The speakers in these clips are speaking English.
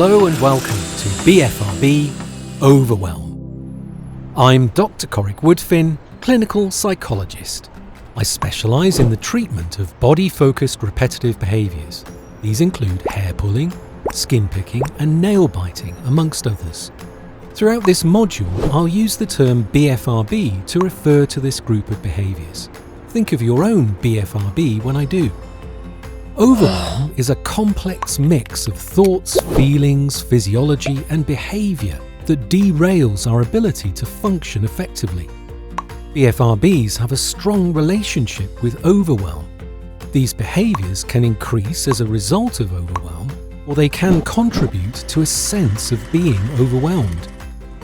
Hello and welcome to BFRB Overwhelm. I'm Dr. Corrick Woodfin, clinical psychologist. I specialise in the treatment of body-focused repetitive behaviours. These include hair pulling, skin picking and nail biting, amongst others. Throughout this module, I'll use the term BFRB to refer to this group of behaviours. Think of your own BFRB when I do. Overwhelm is a complex mix of thoughts, feelings, physiology and behaviour that derails our ability to function effectively. BFRBs have a strong relationship with overwhelm. These behaviours can increase as a result of overwhelm, or they can contribute to a sense of being overwhelmed.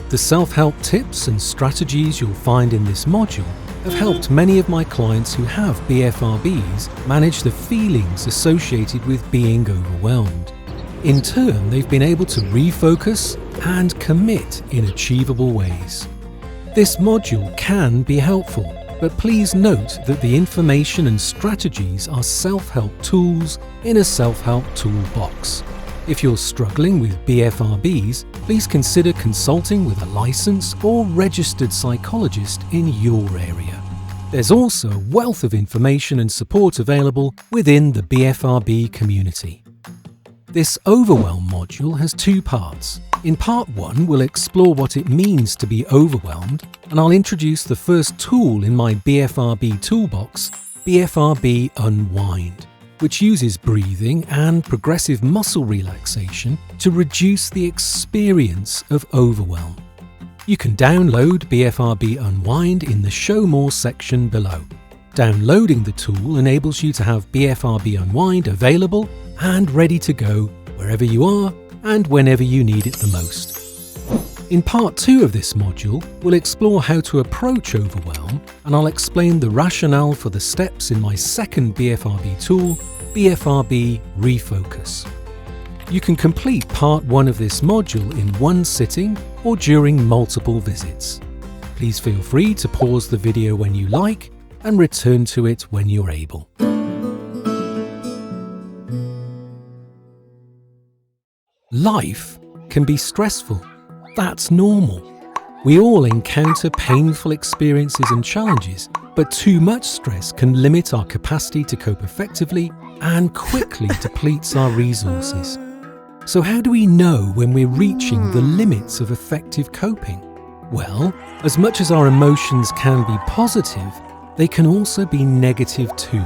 The self-help tips and strategies you'll find in this module have helped many of my clients who have BFRBs manage the feelings associated with being overwhelmed. In turn, they've been able to refocus and commit in achievable ways. This module can be helpful, but please note that the information and strategies are self-help tools in a self-help toolbox. If you're struggling with BFRBs, please consider consulting with a licensed or registered psychologist in your area. There's also a wealth of information and support available within the BFRB community. This Overwhelm module has two parts. In part 1, we'll explore what it means to be overwhelmed, and I'll introduce the first tool in my BFRB toolbox, BFRB Unwind, which uses breathing and progressive muscle relaxation to reduce the experience of overwhelm. You can download BFRB Unwind in the Show More section below. Downloading the tool enables you to have BFRB Unwind available and ready to go wherever you are and whenever you need it the most. In part 2 of this module, we'll explore how to approach overwhelm, and I'll explain the rationale for the steps in my second BFRB tool, BFRB Refocus. You can complete part 1 of this module in one sitting or during multiple visits. Please feel free to pause the video when you like and return to it when you're able. Life can be stressful. That's normal. We all encounter painful experiences and challenges, but too much stress can limit our capacity to cope effectively and quickly depletes our resources. So how do we know when we're reaching the limits of effective coping? Well, as much as our emotions can be positive, they can also be negative too.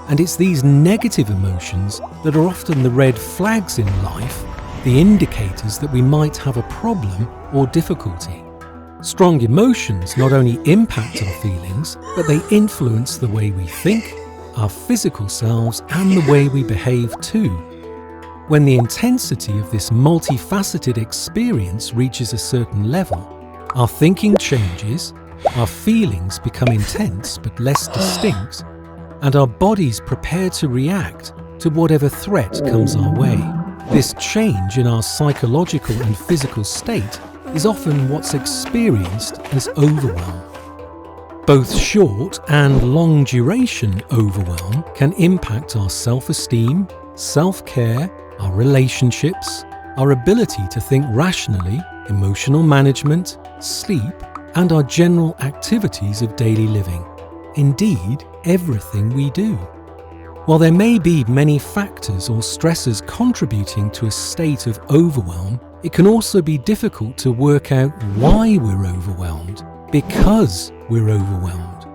And it's these negative emotions that are often the red flags in life, the indicators that we might have a problem or difficulty. Strong emotions not only impact our feelings, but they influence the way we think, our physical selves, and the way we behave too. When the intensity of this multifaceted experience reaches a certain level, our thinking changes, our feelings become intense but less distinct, and our bodies prepare to react to whatever threat comes our way. This change in our psychological and physical state is often what's experienced as overwhelm. Both short and long duration overwhelm can impact our self-esteem, self-care, our relationships, our ability to think rationally, emotional management, sleep, and our general activities of daily living. Indeed, everything we do. While there may be many factors or stressors contributing to a state of overwhelm, it can also be difficult to work out why we're overwhelmed, because we're overwhelmed.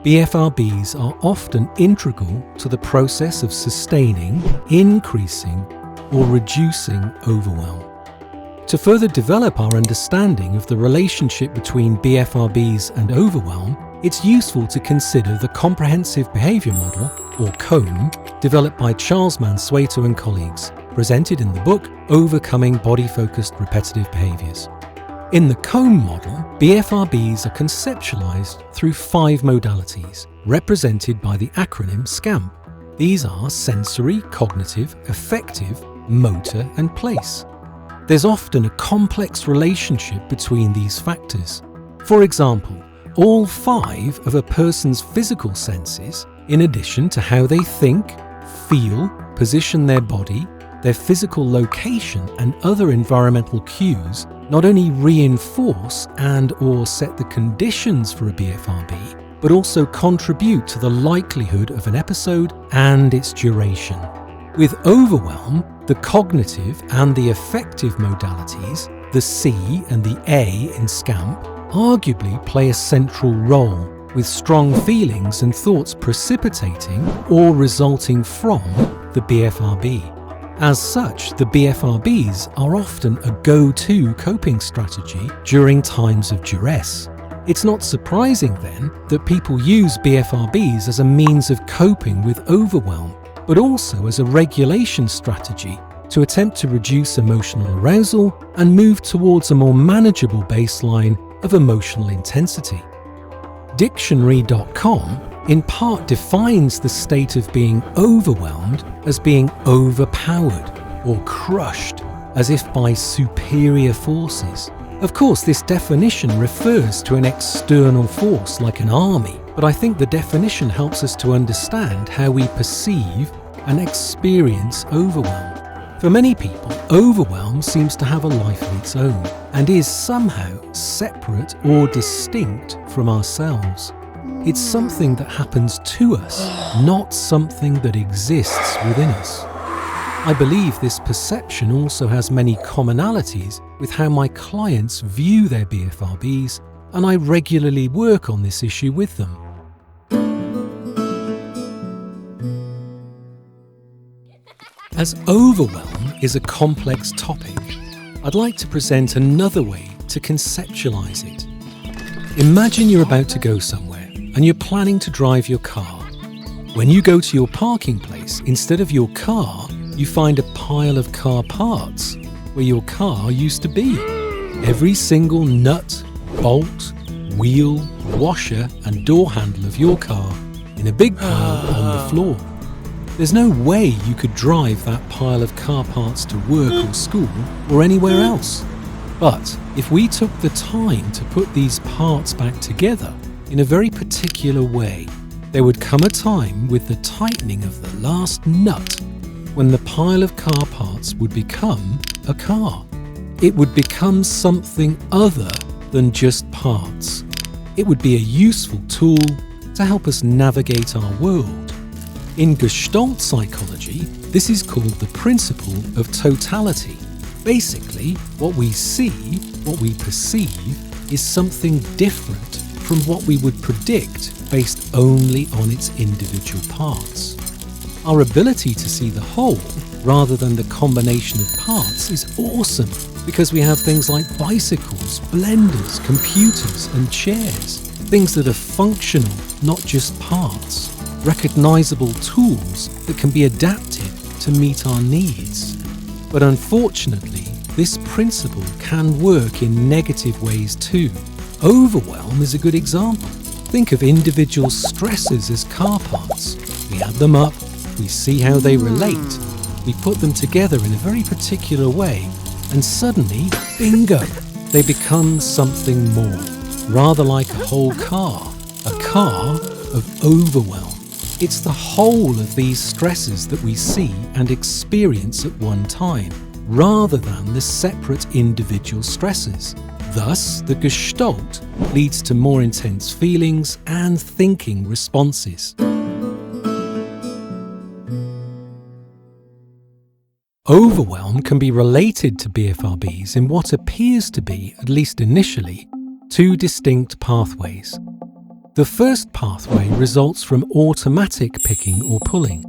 BFRBs are often integral to the process of sustaining, increasing, or reducing overwhelm. To further develop our understanding of the relationship between BFRBs and overwhelm, it's useful to consider the Comprehensive Behaviour Model, or COMB, developed by Charles Mansueto and colleagues, presented in the book Overcoming Body-Focused Repetitive Behaviours. In the COMB model, BFRBs are conceptualised through 5 modalities, represented by the acronym SCAMP. These are sensory, cognitive, affective, motor and place. There's often a complex relationship between these factors. For example, all 5 of a person's physical senses, in addition to how they think, feel, position their body, their physical location and other environmental cues not only reinforce and/or set the conditions for a BFRB, but also contribute to the likelihood of an episode and its duration. With Overwhelm, the cognitive and the affective modalities, the C and the A in SCAMP, arguably play a central role, with strong feelings and thoughts precipitating or resulting from the BFRB. As such, the BFRBs are often a go-to coping strategy during times of duress. It's not surprising then that people use BFRBs as a means of coping with overwhelm, but also as a regulation strategy to attempt to reduce emotional arousal and move towards a more manageable baseline of emotional intensity. Dictionary.com in part defines the state of being overwhelmed as being overpowered or crushed as if by superior forces. Of course, this definition refers to an external force like an army, but I think the definition helps us to understand how we perceive and experience overwhelm. For many people, overwhelm seems to have a life of its own and is somehow separate or distinct from ourselves. It's something that happens to us, not something that exists within us. I believe this perception also has many commonalities with how my clients view their BFRBs, and I regularly work on this issue with them. As overwhelm is a complex topic, I'd like to present another way to conceptualize it. Imagine you're about to go somewhere and you're planning to drive your car. When you go to your parking place, instead of your car, you find a pile of car parts where your car used to be. Every single nut, bolt, wheel, washer and door handle of your car in a big pile on the floor. There's no way you could drive that pile of car parts to work or school or anywhere else. But if we took the time to put these parts back together in a very particular way, there would come a time with the tightening of the last nut when the pile of car parts would become a car. It would become something other than just parts. It would be a useful tool to help us navigate our world. In Gestalt psychology, this is called the principle of totality. Basically, what we see, what we perceive, is something different from what we would predict based only on its individual parts. Our ability to see the whole, rather than the combination of parts, is awesome because we have things like bicycles, blenders, computers, and chairs. Things that are functional, not just parts. Recognizable tools that can be adapted to meet our needs. But unfortunately, this principle can work in negative ways too. Overwhelm is a good example. Think of individual stressors as car parts. We add them up, we see how they relate, we put them together in a very particular way, and suddenly, bingo, they become something more. Rather like a whole car, a car of overwhelm. It's the whole of these stresses that we see and experience at one time, rather than the separate individual stresses. Thus, the Gestalt leads to more intense feelings and thinking responses. Overwhelm can be related to BFRBs in what appears to be, at least initially, two distinct pathways. The first pathway results from automatic picking or pulling.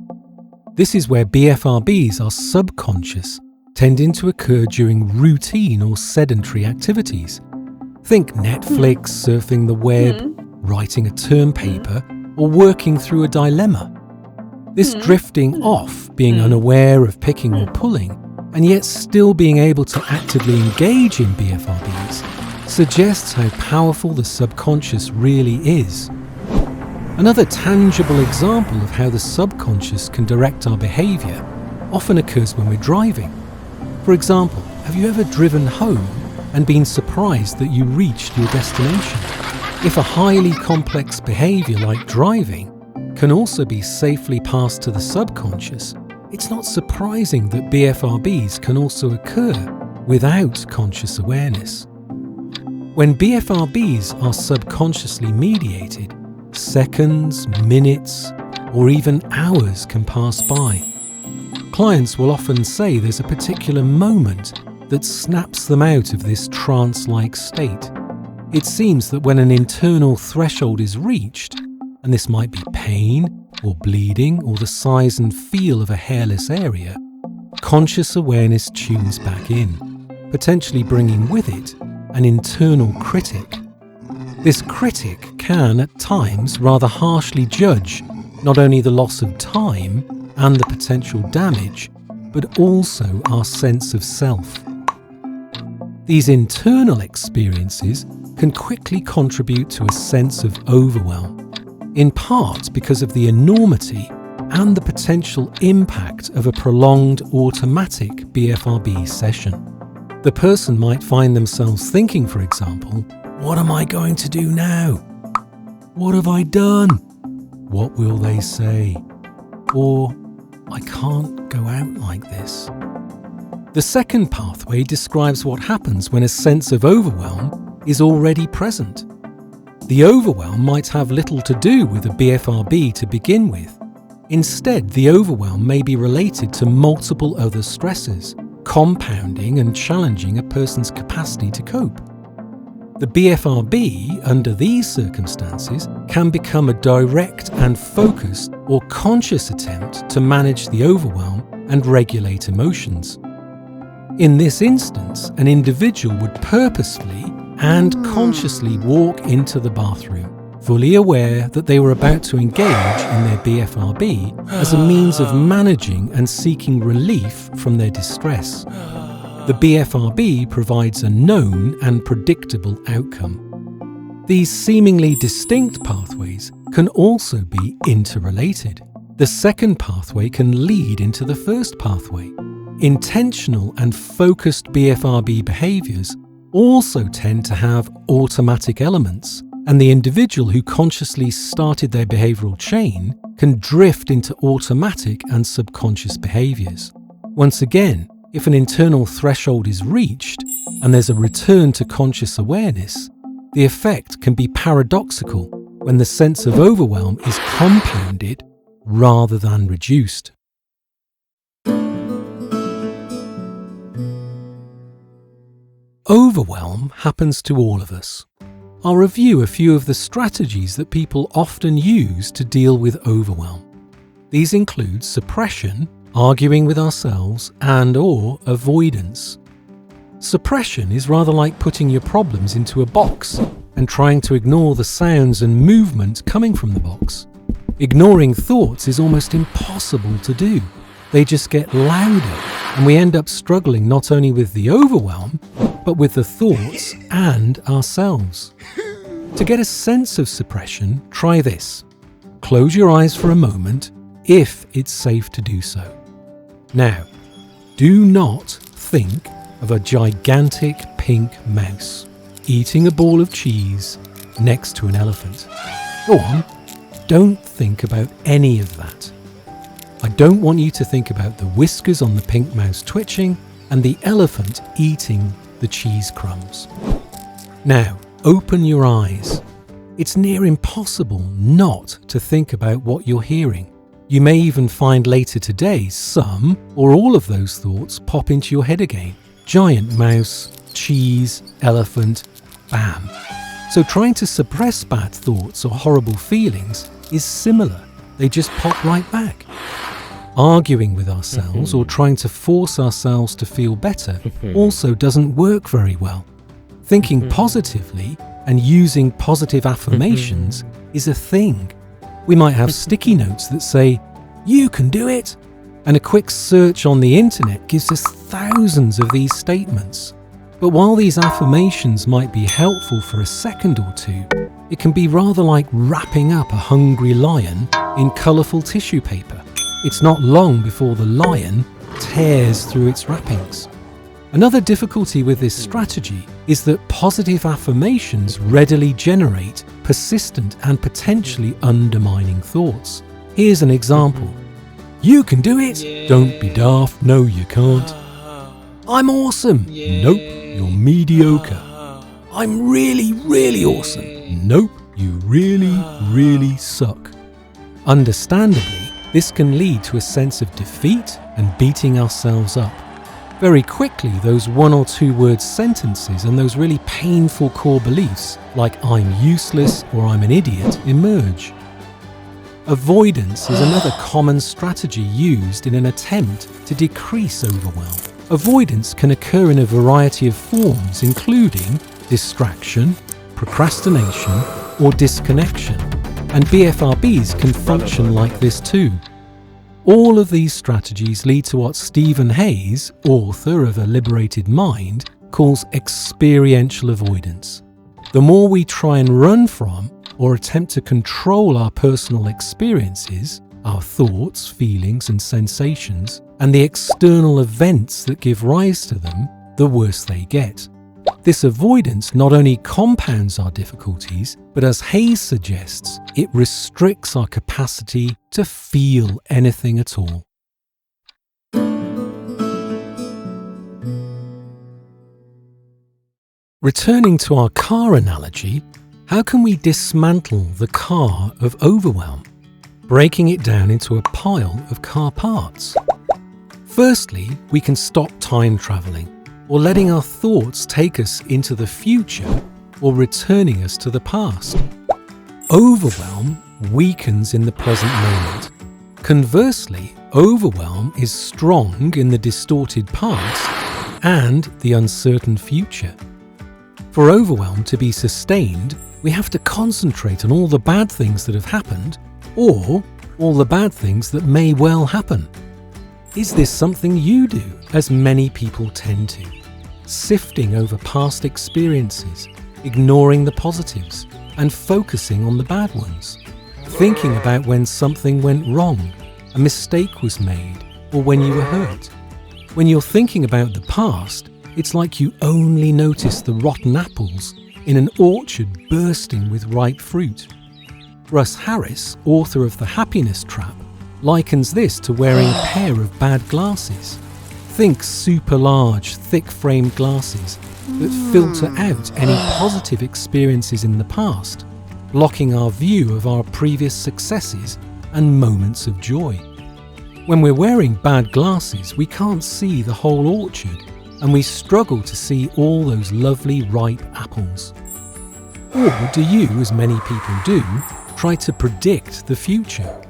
This is where BFRBs are subconscious, tending to occur during routine or sedentary activities. Think Netflix, surfing the web, writing a term paper, or working through a dilemma. This drifting off, being unaware of picking or pulling, and yet still being able to actively engage in BFRBs, suggests how powerful the subconscious really is. Another tangible example of how the subconscious can direct our behaviour often occurs when we're driving. For example, have you ever driven home and been surprised that you reached your destination? If a highly complex behaviour like driving can also be safely passed to the subconscious, it's not surprising that BFRBs can also occur without conscious awareness. When BFRBs are subconsciously mediated, seconds, minutes, or even hours can pass by. Clients will often say there's a particular moment that snaps them out of this trance-like state. It seems that when an internal threshold is reached, and this might be pain or bleeding or the size and feel of a hairless area, conscious awareness tunes back in, potentially bringing with it an internal critic. This critic can, at times, rather harshly judge not only the loss of time and the potential damage, but also our sense of self. These internal experiences can quickly contribute to a sense of overwhelm, in part because of the enormity and the potential impact of a prolonged automatic BFRB session. The person might find themselves thinking, for example, "What am I going to do now? What have I done? What will they say?" Or, "I can't go out like this." The second pathway describes what happens when a sense of overwhelm is already present. The overwhelm might have little to do with a BFRB to begin with. Instead, the overwhelm may be related to multiple other stressors, compounding and challenging a person's capacity to cope. The BFRB, under these circumstances, can become a direct and focused or conscious attempt to manage the overwhelm and regulate emotions. In this instance, an individual would purposefully and consciously walk into the bathroom, fully aware that they were about to engage in their BFRB as a means of managing and seeking relief from their distress. The BFRB provides a known and predictable outcome. These seemingly distinct pathways can also be interrelated. The second pathway can lead into the first pathway. Intentional and focused BFRB behaviours also tend to have automatic elements, and the individual who consciously started their behavioural chain can drift into automatic and subconscious behaviours. Once again, if an internal threshold is reached and there's a return to conscious awareness, the effect can be paradoxical when the sense of overwhelm is compounded rather than reduced. Overwhelm happens to all of us. I'll review a few of the strategies that people often use to deal with overwhelm. These include suppression, arguing with ourselves, and/or avoidance. Suppression is rather like putting your problems into a box and trying to ignore the sounds and movement coming from the box. Ignoring thoughts is almost impossible to do. They just get louder, and we end up struggling not only with the overwhelm, but with the thoughts and ourselves. To get a sense of suppression, try this. Close your eyes for a moment, if it's safe to do so. Now, do not think of a gigantic pink mouse eating a ball of cheese next to an elephant. Go on, don't think about any of that. I don't want you to think about the whiskers on the pink mouse twitching and the elephant eating the cheese crumbs. Now, open your eyes. It's near impossible not to think about what you're hearing. You may even find later today some or all of those thoughts pop into your head again. Giant mouse, cheese, elephant, bam. So trying to suppress bad thoughts or horrible feelings is similar. They just pop right back. Arguing with ourselves or trying to force ourselves to feel better also doesn't work very well. Thinking positively and using positive affirmations is a thing. We might have sticky notes that say, "You can do it," and a quick search on the internet gives us thousands of these statements. But while these affirmations might be helpful for a second or two, it can be rather like wrapping up a hungry lion in colourful tissue paper. It's not long before the lion tears through its wrappings. Another difficulty with this strategy is that positive affirmations readily generate persistent and potentially undermining thoughts. Here's an example. You can do it. Don't be daft. No, you can't. I'm awesome. Nope, you're mediocre. I'm really, really awesome. Nope, you really, really suck. Understandably, this can lead to a sense of defeat and beating ourselves up. Very quickly, those one or two word sentences and those really painful core beliefs, like I'm useless or I'm an idiot, emerge. Avoidance is another common strategy used in an attempt to decrease overwhelm. Avoidance can occur in a variety of forms, including distraction, procrastination, or disconnection, and BFRBs can function like this too. All of these strategies lead to what Stephen Hayes, author of A Liberated Mind, calls experiential avoidance. The more we try and run from or attempt to control our personal experiences, our thoughts, feelings and sensations, and the external events that give rise to them, the worse they get. This avoidance not only compounds our difficulties, but as Hayes suggests, it restricts our capacity to feel anything at all. Returning to our car analogy, how can we dismantle the car of overwhelm, breaking it down into a pile of car parts? Firstly, we can stop time travelling, or letting our thoughts take us into the future or returning us to the past. Overwhelm weakens in the present moment. Conversely, overwhelm is strong in the distorted past and the uncertain future. For overwhelm to be sustained, we have to concentrate on all the bad things that have happened or all the bad things that may well happen. Is this something you do, as many people tend to? Sifting over past experiences, ignoring the positives, and focusing on the bad ones. Thinking about when something went wrong, a mistake was made, or when you were hurt. When you're thinking about the past, it's like you only notice the rotten apples in an orchard bursting with ripe fruit. Russ Harris, author of The Happiness Trap, likens this to wearing a pair of bad glasses. Think super large, thick-framed glasses that filter out any positive experiences in the past, blocking our view of our previous successes and moments of joy. When we're wearing bad glasses, we can't see the whole orchard, and we struggle to see all those lovely ripe apples. Or do you, as many people do, try to predict the future,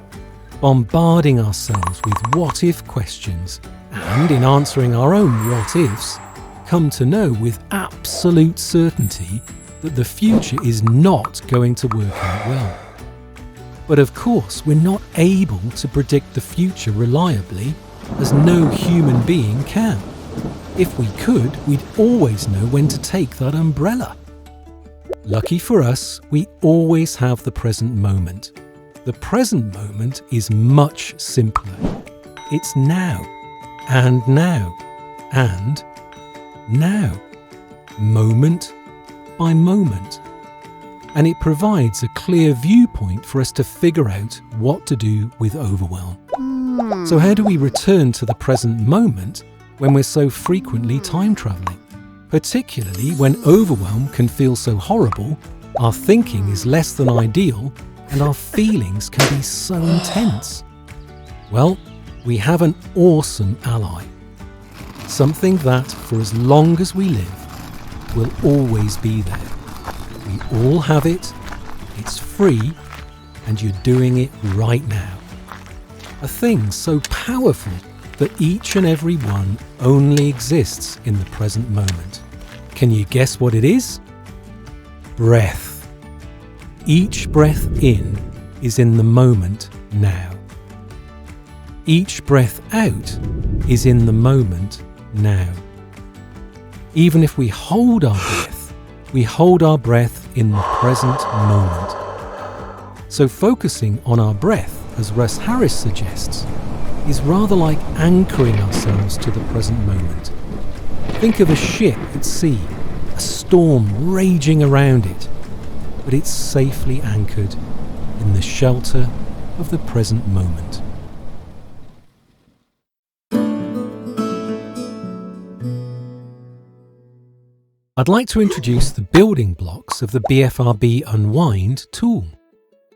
bombarding ourselves with what-if questions, and in answering our own what-ifs, come to know with absolute certainty that the future is not going to work out well. But of course, we're not able to predict the future reliably, as no human being can. If we could, we'd always know when to take that umbrella. Lucky for us, we always have the present moment. The present moment is much simpler. It's now, and now, and now, moment by moment. And it provides a clear viewpoint for us to figure out what to do with overwhelm. So how do we return to the present moment when we're so frequently time travelling? Particularly when overwhelm can feel so horrible, our thinking is less than ideal, and our feelings can be so intense. Well, we have an awesome ally. Something that, for as long as we live, will always be there. We all have it, it's free, and you're doing it right now. A thing so powerful that each and every one only exists in the present moment. Can you guess what it is? Breath. Each breath in is in the moment now. Each breath out is in the moment now. Even if we hold our breath, we hold our breath in the present moment. So focusing on our breath, as Russ Harris suggests, is rather like anchoring ourselves to the present moment. Think of a ship at sea, a storm raging around it, but it's safely anchored in the shelter of the present moment. I'd like to introduce the building blocks of the BFRB Unwind tool.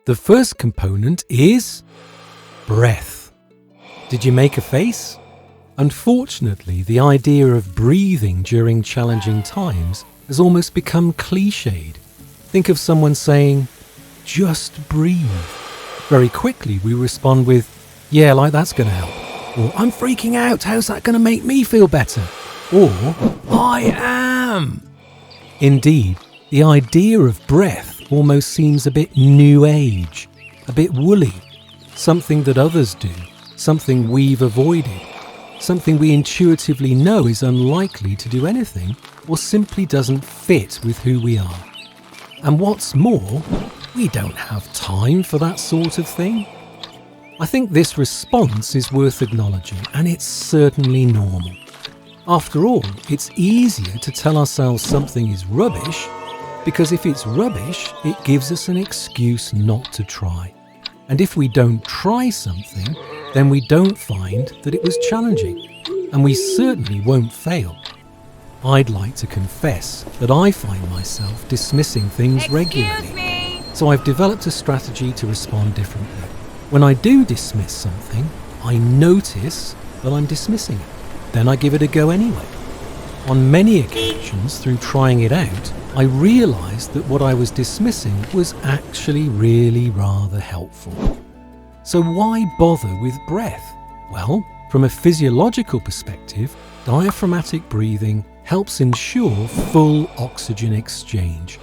The first component is breath. Did you make a face? Unfortunately, the idea of breathing during challenging times has almost become cliched. Think of someone saying, "Just breathe." Very quickly we respond with, "Yeah, like that's going to help." Or, "I'm freaking out, how's that going to make me feel better?" Or, "I am." Indeed, the idea of breath almost seems a bit new age, a bit woolly, something that others do, something we've avoided, something we intuitively know is unlikely to do anything or simply doesn't fit with who we are. And what's more, we don't have time for that sort of thing. I think this response is worth acknowledging, and it's certainly normal. After all, it's easier to tell ourselves something is rubbish because if it's rubbish, it gives us an excuse not to try. And if we don't try something, then we don't find that it was challenging, and we certainly won't fail. I'd like to confess that I find myself dismissing things regularly. So I've developed a strategy to respond differently. When I do dismiss something, I notice that I'm dismissing it. Then I give it a go anyway. On many occasions, through trying it out, I realised that what I was dismissing was actually really rather helpful. So why bother with breath? Well, from a physiological perspective, diaphragmatic breathing helps ensure full oxygen exchange,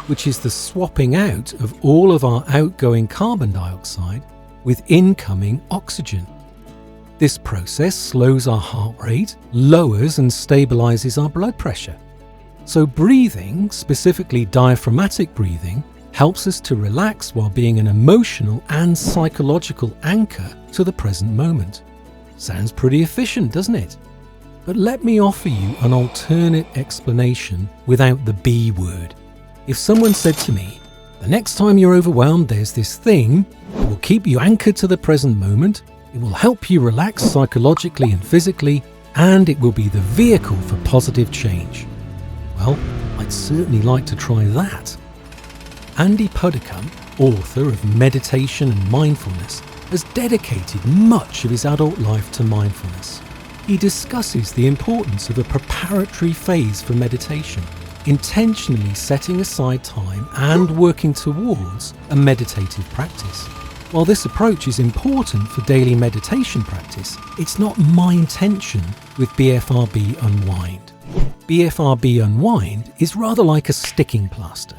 which is the swapping out of all of our outgoing carbon dioxide with incoming oxygen. This process slows our heart rate, lowers and stabilizes our blood pressure. So breathing, specifically diaphragmatic breathing, helps us to relax while being an emotional and psychological anchor to the present moment. Sounds pretty efficient, doesn't it? But let me offer you an alternate explanation without the B word. If someone said to me, "The next time you're overwhelmed, there's this thing that will keep you anchored to the present moment, it will help you relax psychologically and physically, and it will be the vehicle for positive change." Well, I'd certainly like to try that. Andy Puddicombe, author of Meditation and Mindfulness, has dedicated much of his adult life to mindfulness. He discusses the importance of a preparatory phase for meditation, intentionally setting aside time and working towards a meditative practice. While this approach is important for daily meditation practice, it's not my intention with BFRB Unwind. BFRB Unwind is rather like a sticking plaster,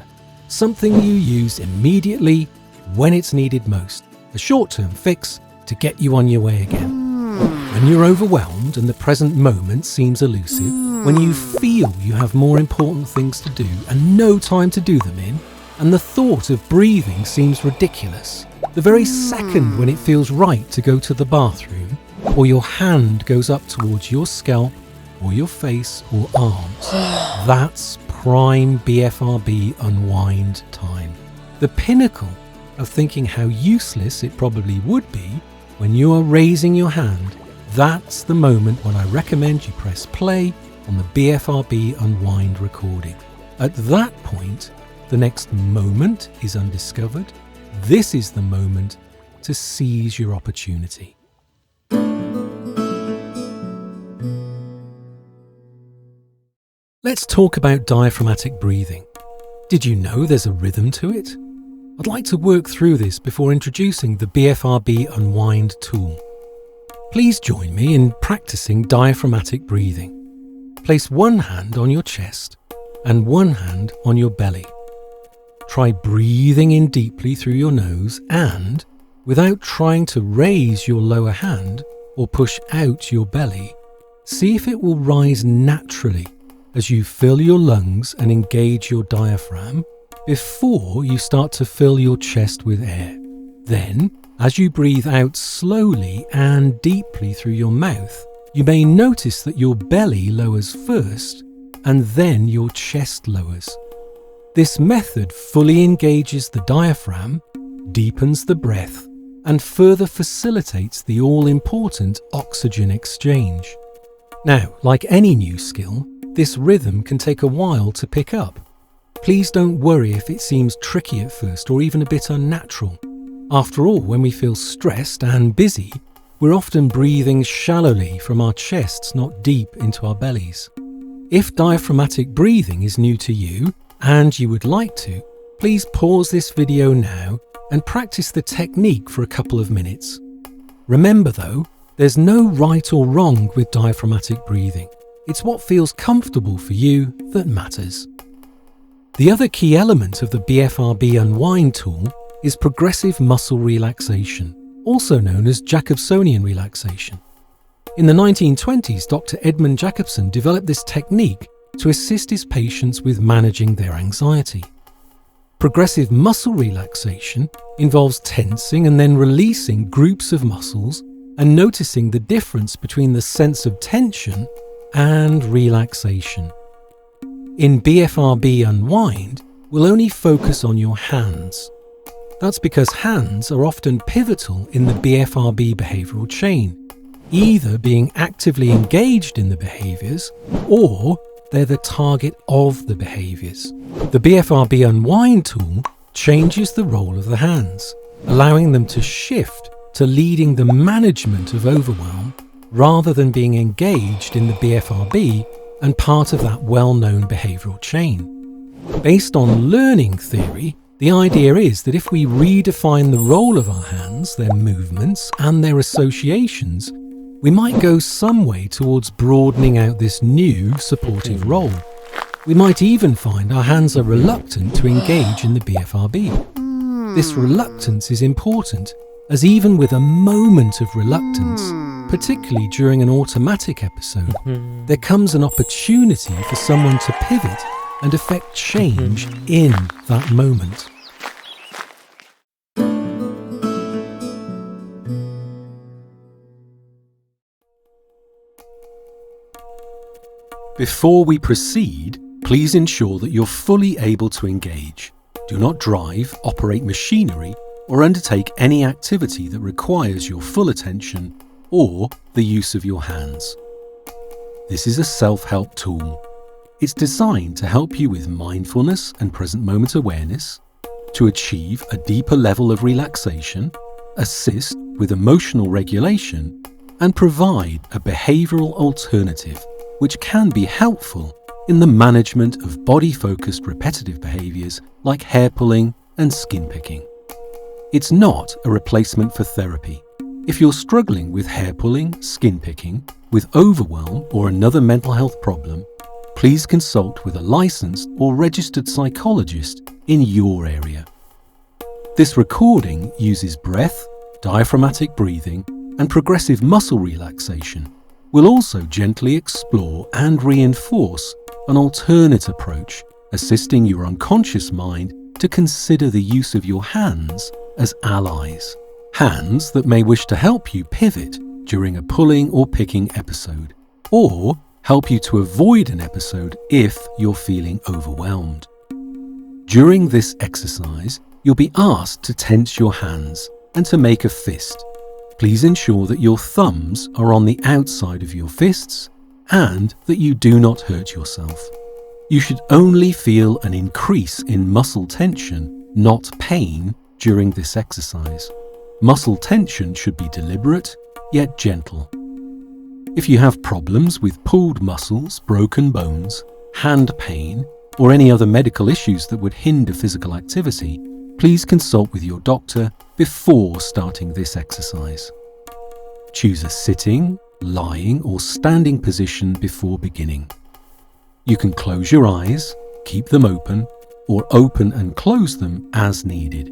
something you use immediately when it's needed most, a short-term fix to get you on your way again. When you're overwhelmed and the present moment seems elusive, when you feel you have more important things to do and no time to do them in, and the thought of breathing seems ridiculous, the very second when it feels right to go to the bathroom, or your hand goes up towards your scalp or your face or arms, that's prime BFRB Unwind time. The pinnacle of thinking how useless it probably would be when you are raising your hand, that's the moment when I recommend you press play on the BFRB Unwind recording. At that point, the next moment is undiscovered. This is the moment to seize your opportunity. Let's talk about diaphragmatic breathing. Did you know there's a rhythm to it? I'd like to work through this before introducing the BFRB Unwind tool. Please join me in practicing diaphragmatic breathing. Place one hand on your chest and one hand on your belly. Try breathing in deeply through your nose and, without trying to raise your lower hand or push out your belly, see if it will rise naturally as you fill your lungs and engage your diaphragm before you start to fill your chest with air. Then, as you breathe out slowly and deeply through your mouth, you may notice that your belly lowers first and then your chest lowers. This method fully engages the diaphragm, deepens the breath, and further facilitates the all-important oxygen exchange. Now, like any new skill, This rhythm can take a while to pick up. Please don't worry if it seems tricky at first or even a bit unnatural. After all, when we feel stressed and busy, we're often breathing shallowly from our chests, not deep into our bellies. If diaphragmatic breathing is new to you and you would like to, please pause this video now and practice the technique for a couple of minutes. Remember though, there's no right or wrong with diaphragmatic breathing. It's what feels comfortable for you that matters. The other key element of the BFRB Unwind tool is progressive muscle relaxation, also known as Jacobsonian relaxation. In the 1920s, Dr. Edmund Jacobson developed this technique to assist his patients with managing their anxiety. Progressive muscle relaxation involves tensing and then releasing groups of muscles and noticing the difference between the sense of tension and relaxation. In BFRB Unwind, we'll only focus on your hands. That's because hands are often pivotal in the BFRB behavioural chain, either being actively engaged in the behaviours or they're the target of the behaviours. The BFRB Unwind tool changes the role of the hands, allowing them to shift to leading the management of overwhelm rather than being engaged in the BFRB and part of that well-known behavioural chain. Based on learning theory, the idea is that if we redefine the role of our hands, their movements and their associations, we might go some way towards broadening out this new supportive role. We might even find our hands are reluctant to engage in the BFRB. This reluctance is important, as even with a moment of reluctance, particularly during an automatic episode, there comes an opportunity for someone to pivot and affect change in that moment. Before we proceed, please ensure that you're fully able to engage. Do not drive, operate machinery, or undertake any activity that requires your full attention or the use of your hands. This is a self-help tool. It's designed to help you with mindfulness and present moment awareness, to achieve a deeper level of relaxation, assist with emotional regulation, and provide a behavioural alternative which can be helpful in the management of body-focused repetitive behaviours like hair pulling and skin picking. It's not a replacement for therapy. If you're struggling with hair pulling, skin picking, with overwhelm or another mental health problem, please consult with a licensed or registered psychologist in your area. This recording uses breath, diaphragmatic breathing, and progressive muscle relaxation. We'll also gently explore and reinforce an alternate approach, assisting your unconscious mind to consider the use of your hands as allies. Hands that may wish to help you pivot during a pulling or picking episode, or help you to avoid an episode if you're feeling overwhelmed. During this exercise, you'll be asked to tense your hands and to make a fist. Please ensure that your thumbs are on the outside of your fists and that you do not hurt yourself. You should only feel an increase in muscle tension, not pain, during this exercise. Muscle tension should be deliberate, yet gentle. If you have problems with pulled muscles, broken bones, hand pain, or any other medical issues that would hinder physical activity, please consult with your doctor before starting this exercise. Choose a sitting, lying, or standing position before beginning. You can close your eyes, keep them open, or open and close them as needed.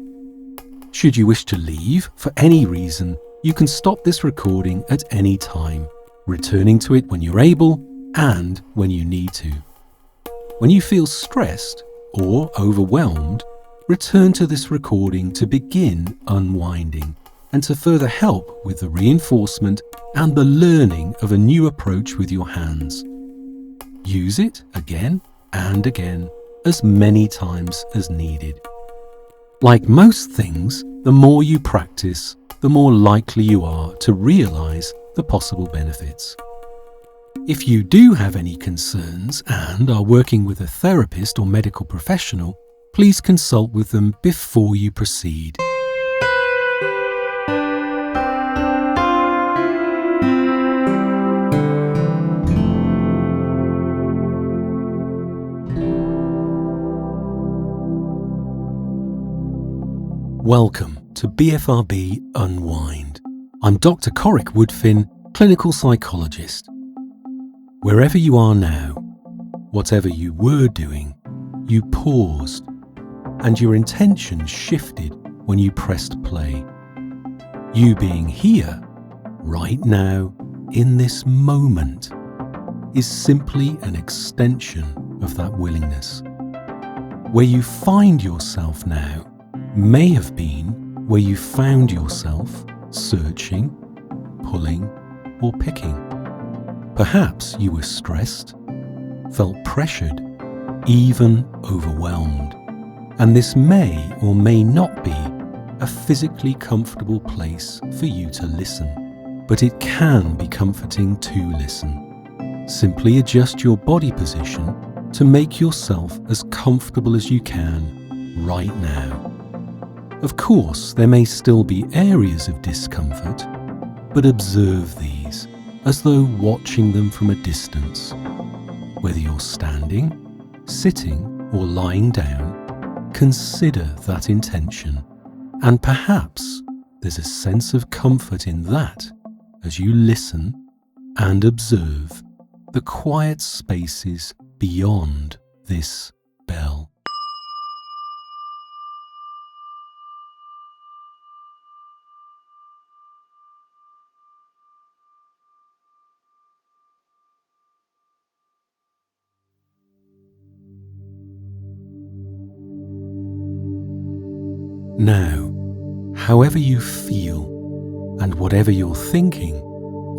Should you wish to leave for any reason, you can stop this recording at any time, returning to it when you're able and when you need to. When you feel stressed or overwhelmed, return to this recording to begin unwinding and to further help with the reinforcement and the learning of a new approach with your hands. Use it again and again, as many times as needed. Like most things, the more you practice, the more likely you are to realize the possible benefits. If you do have any concerns and are working with a therapist or medical professional, please consult with them before you proceed. Welcome to BFRB Unwind. I'm Dr. Corrick Woodfin, clinical psychologist. Wherever you are now, whatever you were doing, you paused, and your intention shifted when you pressed play. You being here, right now, in this moment, is simply an extension of that willingness. Where you find yourself now may have been where you found yourself searching, pulling, or picking. Perhaps you were stressed, felt pressured, even overwhelmed, and this may or may not be a physically comfortable place for you to listen, but it can be comforting to listen. Simply adjust your body position to make yourself as comfortable as you can right now. Of course, there may still be areas of discomfort, but observe these as though watching them from a distance. Whether you're standing, sitting, or lying down, consider that intention, and perhaps there's a sense of comfort in that as you listen and observe the quiet spaces beyond this bell. Now, however you feel and whatever you're thinking,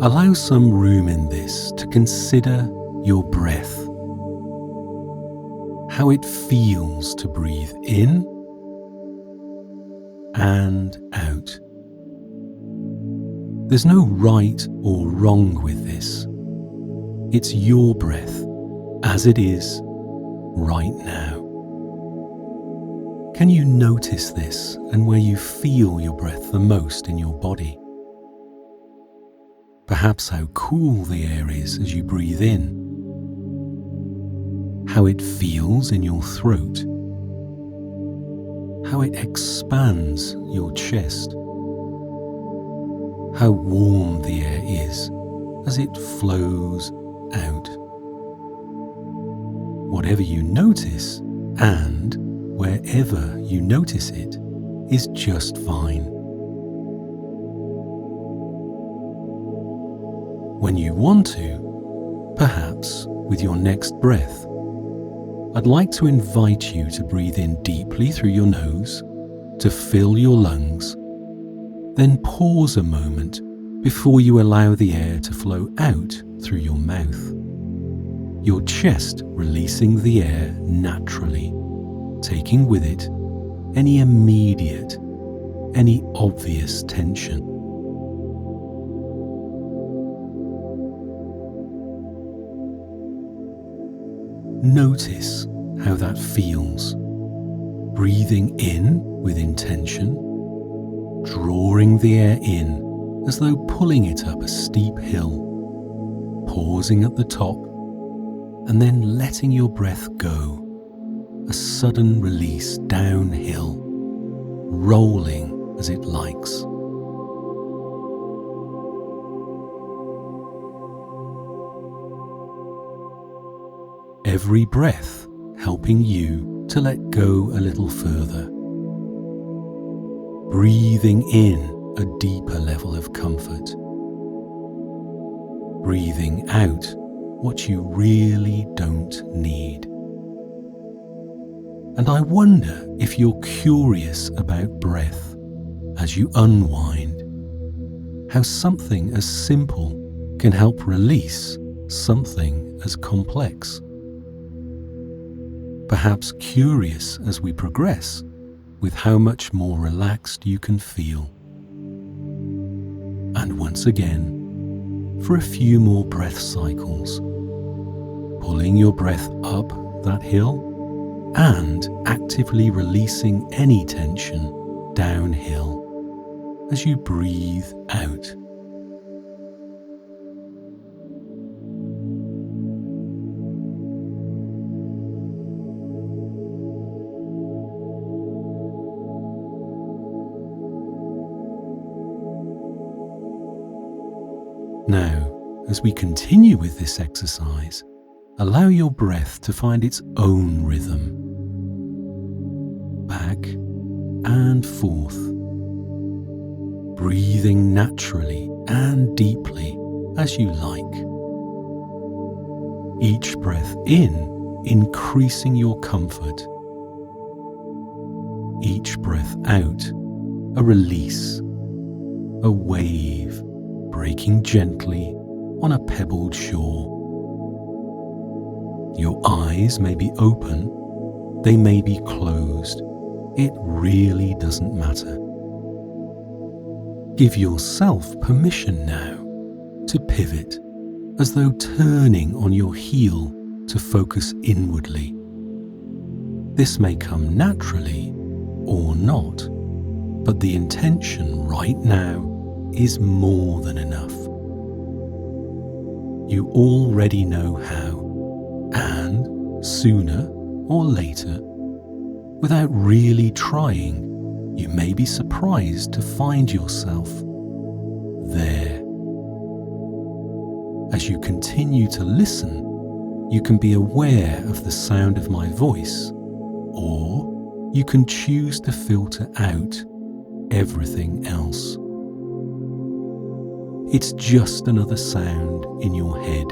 allow some room in this to consider your breath. How it feels to breathe in and out. There's no right or wrong with this. It's your breath as it is right now. Can you notice this and where you feel your breath the most in your body? Perhaps how cool the air is as you breathe in, how it feels in your throat, how it expands your chest, how warm the air is as it flows out. Whatever you notice and wherever you notice it is just fine. When you want to, perhaps with your next breath, I'd like to invite you to breathe in deeply through your nose to fill your lungs, then pause a moment before you allow the air to flow out through your mouth. Your chest releasing the air naturally, taking with it any immediate, any obvious tension. Notice how that feels. Breathing in with intention, drawing the air in as though pulling it up a steep hill, pausing at the top, and then letting your breath go. A sudden release downhill, rolling as it likes. Every breath helping you to let go a little further. Breathing in a deeper level of comfort. Breathing out what you really don't need. And I wonder if you're curious about breath as you unwind, how something as simple can help release something as complex. Perhaps curious as we progress with how much more relaxed you can feel. And once again, for a few more breath cycles, pulling your breath up that hill and actively releasing any tension downhill as you breathe out. Now, as we continue with this exercise, allow your breath to find its own rhythm. Back and forth, breathing naturally and deeply as you like. Each breath in, increasing your comfort. Each breath out, a release, a wave breaking gently on a pebbled shore. Your eyes may be open, they may be closed. It really doesn't matter. Give yourself permission now to pivot, as though turning on your heel to focus inwardly. This may come naturally or not, but the intention right now is more than enough. You already know how, and sooner or later, without really trying, you may be surprised to find yourself there. As you continue to listen, you can be aware of the sound of my voice, or you can choose to filter out everything else. It's just another sound in your head,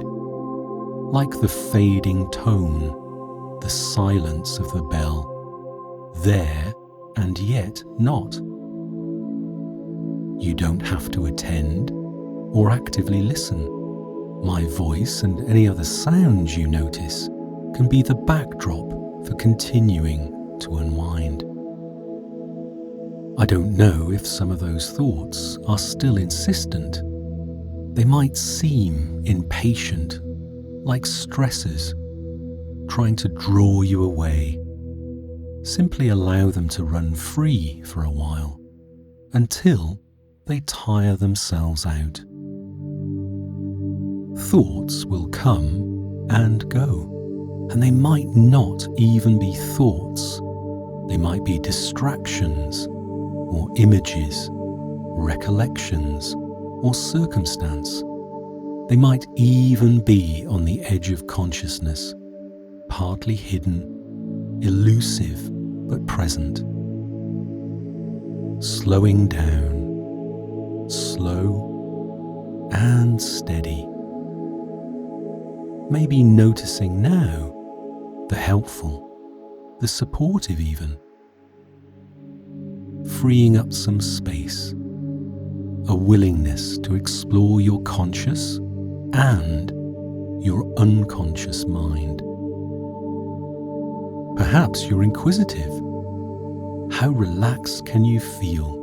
like the fading tone, the silence of the bell, there and yet not. You don't have to attend or actively listen. My voice and any other sounds you notice can be the backdrop for continuing to unwind. I don't know if some of those thoughts are still insistent. They might seem impatient, like stressors, trying to draw you away. Simply allow them to run free for a while, until they tire themselves out. Thoughts will come and go, and they might not even be thoughts. They might be distractions, or images, recollections, or circumstance. They might even be on the edge of consciousness, partly hidden, elusive but present. Slowing down, slow and steady. Maybe noticing now the helpful, the supportive even. Freeing up some space, a willingness to explore your conscious and your unconscious mind. Perhaps you're inquisitive. How relaxed can you feel?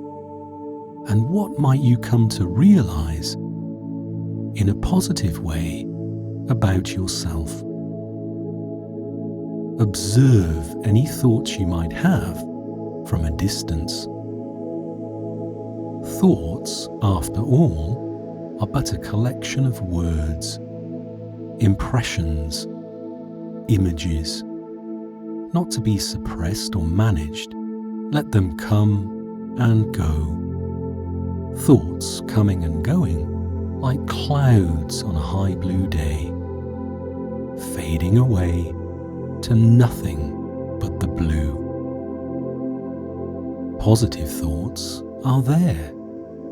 And what might you come to realize in a positive way about yourself? Observe any thoughts you might have from a distance. Thoughts, after all, are but a collection of words, impressions, images, not to be suppressed or managed. Let them come and go. Thoughts coming and going like clouds on a high blue day, fading away to nothing but the blue. Positive thoughts are there,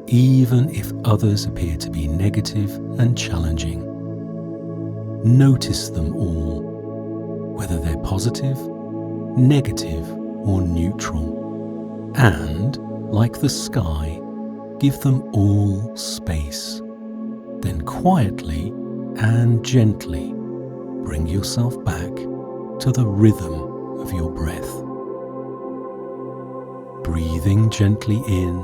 even if others appear to be negative and challenging. Notice them all, whether they're positive, negative, or neutral, and, like the sky, give them all space. Then quietly and gently bring yourself back to the rhythm of your breath. Breathing gently in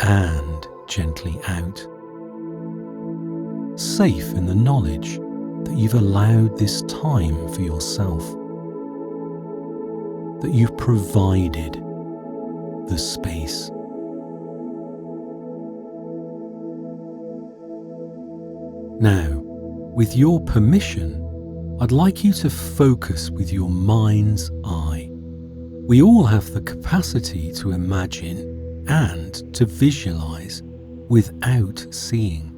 and gently out. safe in the knowledge that you've allowed this time for yourself, that you've provided the space. Now, with your permission, I'd like you to focus with your mind's eye. We all have the capacity to imagine and to visualize without seeing.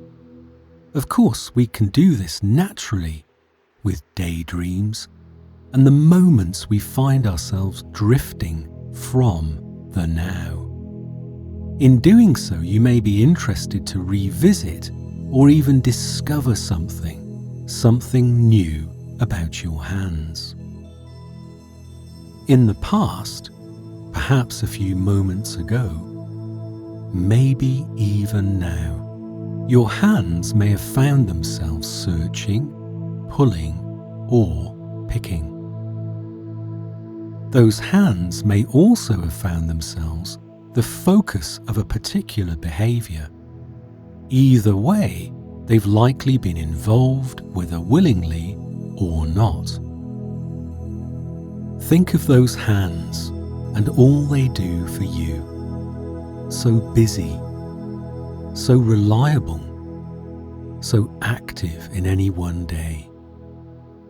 Of course, we can do this naturally with daydreams and the moments we find ourselves drifting from the now. In doing so, you may be interested to revisit or even discover something new about your hands. In the past, perhaps a few moments ago, maybe even now, your hands may have found themselves searching, pulling, or picking. Those hands may also have found themselves the focus of a particular behaviour. Either way, they've likely been involved, whether willingly or not. Think of those hands and all they do for you. So busy, so reliable, so active in any one day.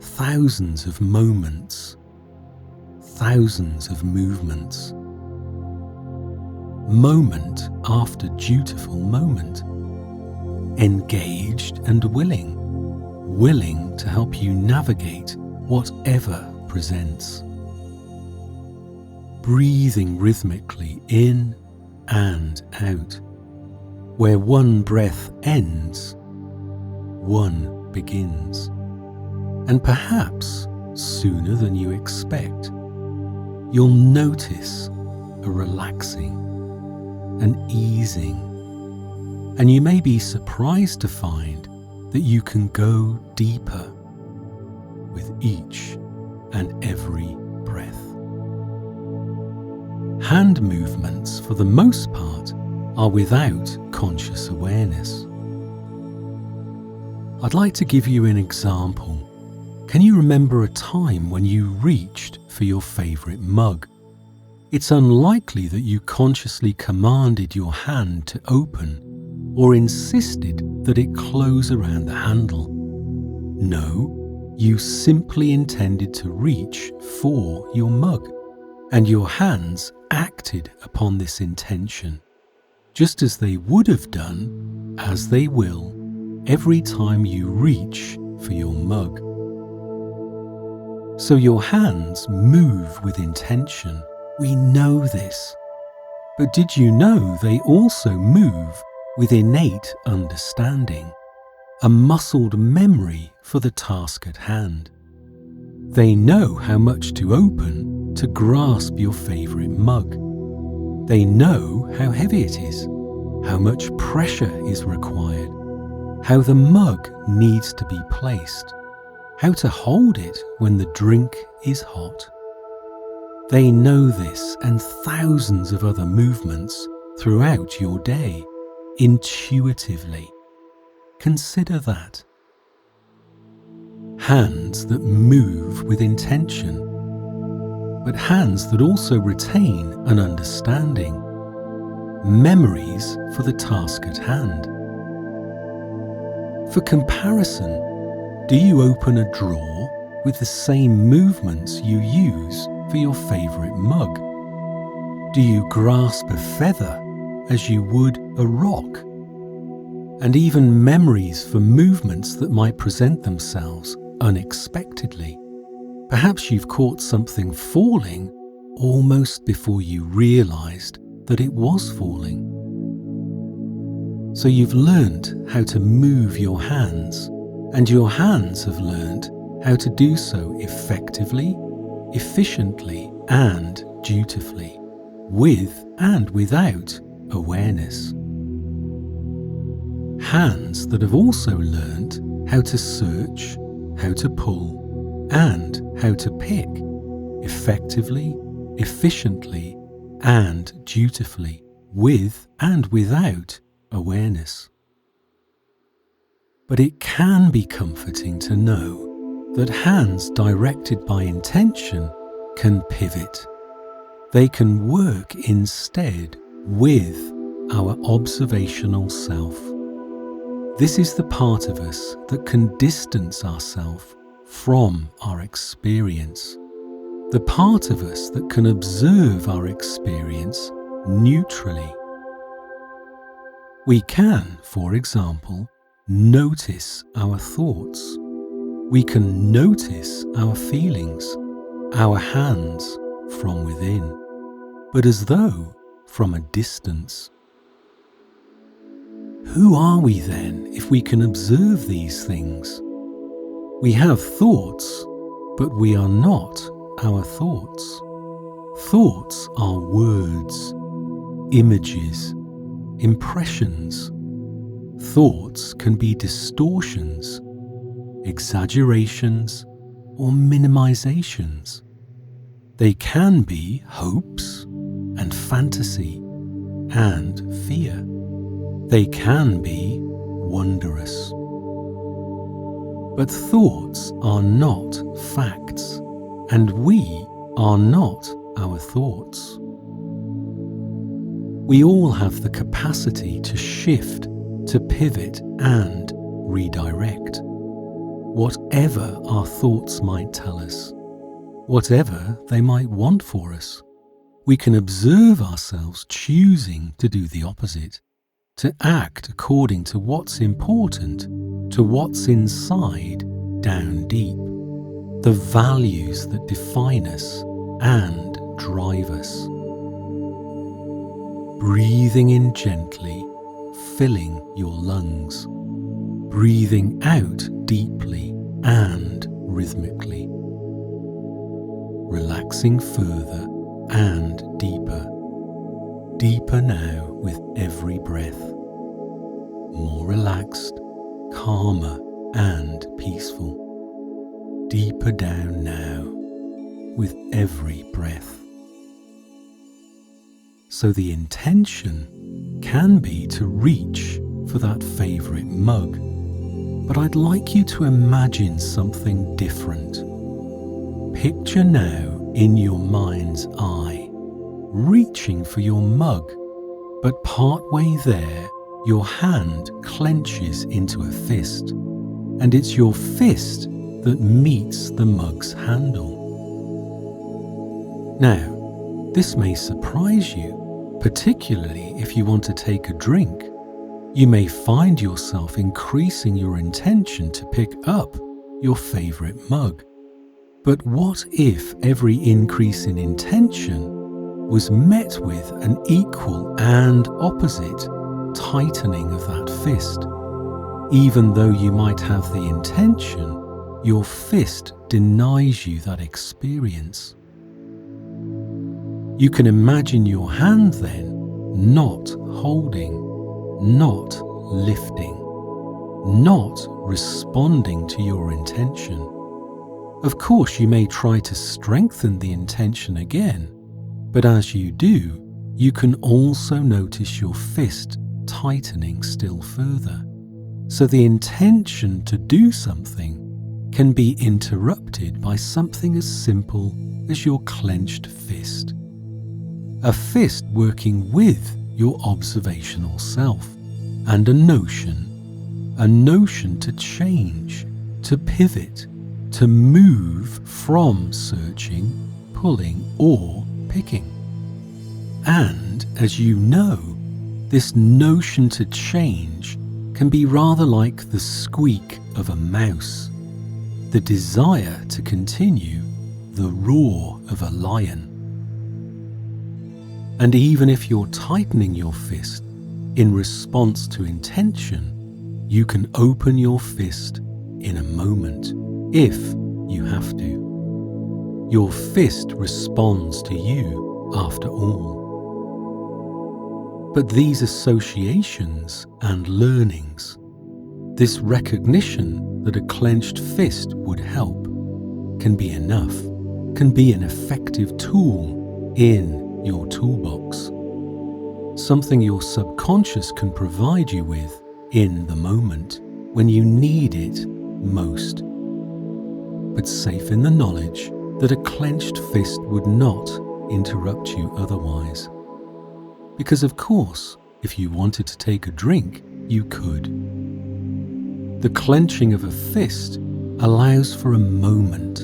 Thousands of moments, thousands of movements. Moment after dutiful moment. Engaged and willing to help you navigate whatever presents. Breathing rhythmically in and out. Where one breath ends, one begins. And perhaps sooner than you expect, you'll notice a relaxing, an easing, and you may be surprised to find that you can go deeper with each and every breath. Hand movements, for the most part, are without conscious awareness. I'd like to give you an example. Can you remember a time when you reached for your favourite mug? It's unlikely that you consciously commanded your hand to open or insisted that it close around the handle. No, you simply intended to reach for your mug, and your hands acted upon this intention, just as they would have done, as they will, every time you reach for your mug. So your hands move with intention. We know this. But did you know they also move with innate understanding, a muscled memory for the task at hand? They know how much to open to grasp your favourite mug. They know how heavy it is, how much pressure is required, how the mug needs to be placed, how to hold it when the drink is hot. They know this and thousands of other movements throughout your day, intuitively. Consider that. Hands that move with intention, but hands that also retain an understanding, memories for the task at hand. For comparison, do you open a drawer with the same movements you use for your favourite mug? Do you grasp a feather as you would a rock? And even memories for movements that might present themselves unexpectedly. Perhaps you've caught something falling almost before you realised that it was falling. So you've learnt how to move your hands, and your hands have learnt how to do so effectively, efficiently, and dutifully, with and without awareness. Hands that have also learnt how to search, how to pull, and how to pick, effectively, efficiently, and dutifully, with and without awareness. But it can be comforting to know that hands directed by intention can pivot. They can work instead with our observational self. This is the part of us that can distance ourselves from our experience. The part of us that can observe our experience neutrally. We can, for example, notice our thoughts. We can notice our feelings, our hands from within, but as though from a distance. Who are we then if we can observe these things? We have thoughts, but we are not our thoughts. Thoughts are words, images, impressions. Thoughts can be distortions, exaggerations, or minimizations. They can be hopes and fantasy and fear. They can be wondrous. But thoughts are not facts, and we are not our thoughts. We all have the capacity to shift, to pivot and redirect. Whatever our thoughts might tell us, whatever they might want for us, we can observe ourselves choosing to do the opposite, to act according to what's important, to what's inside, down deep, the values that define us and drive us. Breathing in gently, filling your lungs. Breathing out deeply and rhythmically. Relaxing further and deeper. Deeper now with every breath. More relaxed, calmer and peaceful. Deeper down now with every breath. So the intention can be to reach for that favourite mug, but I'd like you to imagine something different. Picture now in your mind's eye, reaching for your mug, but partway there, your hand clenches into a fist, and it's your fist that meets the mug's handle. Now, this may surprise you, particularly if you want to take a drink. You may find yourself increasing your intention to pick up your favourite mug. But what if every increase in intention was met with an equal and opposite tightening of that fist? Even though you might have the intention, your fist denies you that experience. You can imagine your hand then not holding, not lifting, not responding to your intention. Of course, you may try to strengthen the intention again, but as you do, you can also notice your fist tightening still further. So the intention to do something can be interrupted by something as simple as your clenched fist. A fist working with your observational self, and a notion to change, to pivot, to move from searching, pulling, or picking. And as you know, this notion to change can be rather like the squeak of a mouse, the desire to continue, the roar of a lion. And even if you're tightening your fist in response to intention, you can open your fist in a moment, if you have to. Your fist responds to you, after all. But these associations and learnings, this recognition that a clenched fist would help, can be enough, can be an effective tool in your toolbox, something your subconscious can provide you with in the moment, when you need it most, but safe in the knowledge that a clenched fist would not interrupt you otherwise. Because of course, if you wanted to take a drink, you could. The clenching of a fist allows for a moment's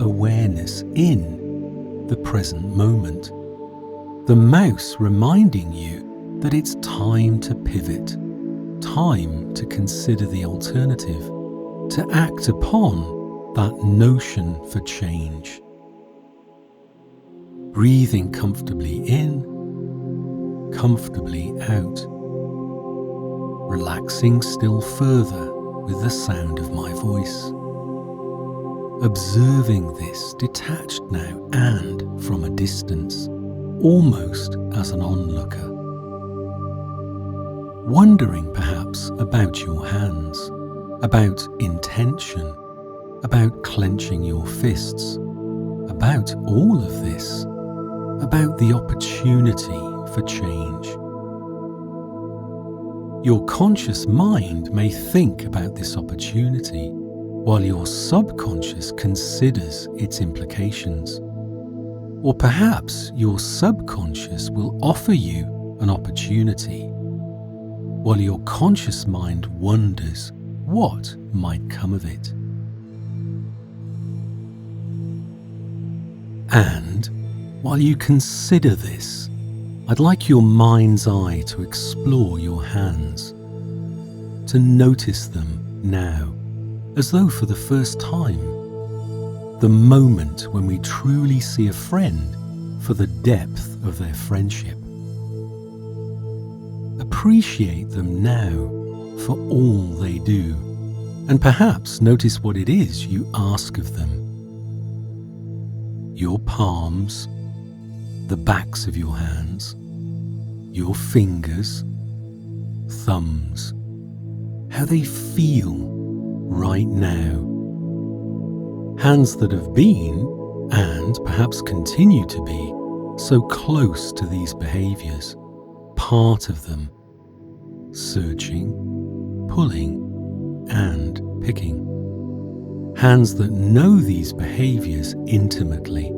awareness in the present moment. The mouse reminding you that it's time to pivot, time to consider the alternative, to act upon that notion for change. Breathing comfortably in, comfortably out. Relaxing still further with the sound of my voice. Observing this detached now and from a distance, almost as an onlooker. Wondering perhaps about your hands, about intention, about clenching your fists, about all of this, about the opportunity for change. Your conscious mind may think about this opportunity while your subconscious considers its implications. Or perhaps your subconscious will offer you an opportunity while your conscious mind wonders what might come of it. And while you consider this, I'd like your mind's eye to explore your hands, to notice them now, as though for the first time, the moment when we truly see a friend for the depth of their friendship. Appreciate them now for all they do, and perhaps notice what it is you ask of them. Your palms, the backs of your hands, your fingers, thumbs, how they feel right now. Hands that have been, and perhaps continue to be, so close to these behaviours, part of them, searching, pulling, and picking. Hands that know these behaviours intimately.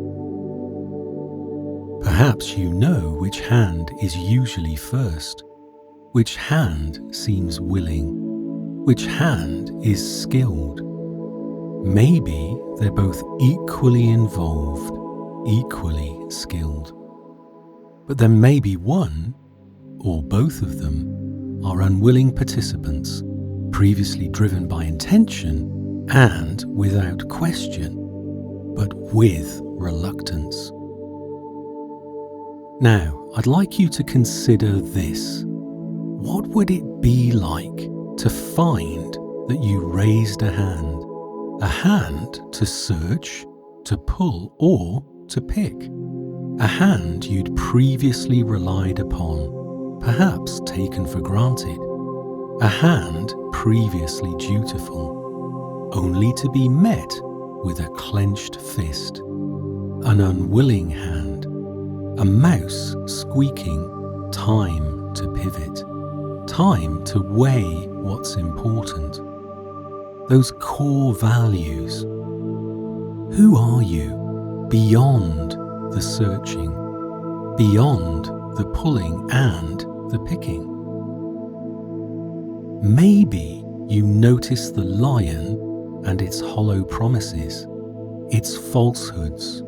Perhaps you know which hand is usually first, which hand seems willing, which hand is skilled. Maybe they're both equally involved, equally skilled. But there may be one, or both of them, are unwilling participants, previously driven by intention and without question, but with reluctance. Now, I'd like you to consider this. What would it be like to find that you raised a hand to search, to pull, or to pick? A hand you'd previously relied upon, perhaps taken for granted. A hand previously dutiful, only to be met with a clenched fist. An unwilling hand, a mouse squeaking, time to pivot, time to weigh what's important. Those core values. Who are you beyond the searching, beyond the pulling and the picking? Maybe you notice the lion and its hollow promises, its falsehoods,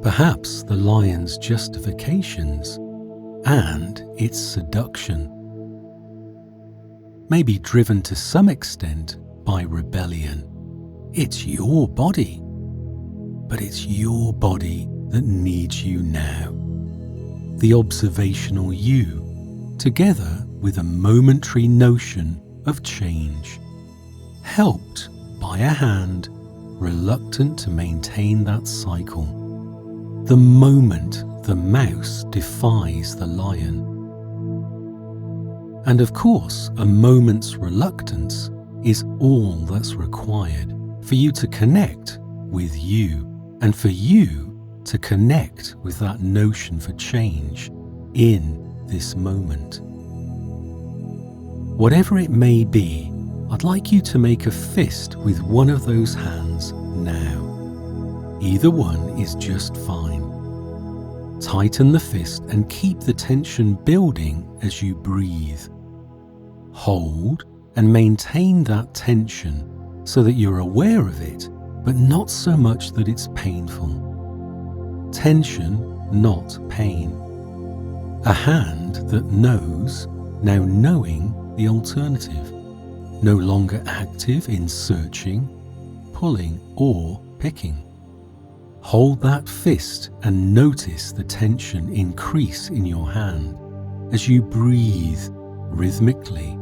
perhaps the lion's justifications and its seduction. Maybe driven to some extent by rebellion. It's your body, but it's your body that needs you now. The observational you, together with a momentary notion of change, helped by a hand reluctant to maintain that cycle. The moment the mouse defies the lion. And of course, a moment's reluctance is all that's required for you to connect with you, and for you to connect with that notion for change in this moment. Whatever it may be, I'd like you to make a fist with one of those hands now. Either one is just fine. Tighten the fist and keep the tension building as you breathe. Hold and maintain that tension so that you're aware of it, but not so much that it's painful. Tension, not pain. A hand that knows, now knowing the alternative. No longer active in searching, pulling, or picking. Hold that fist and notice the tension increase in your hand as you breathe rhythmically,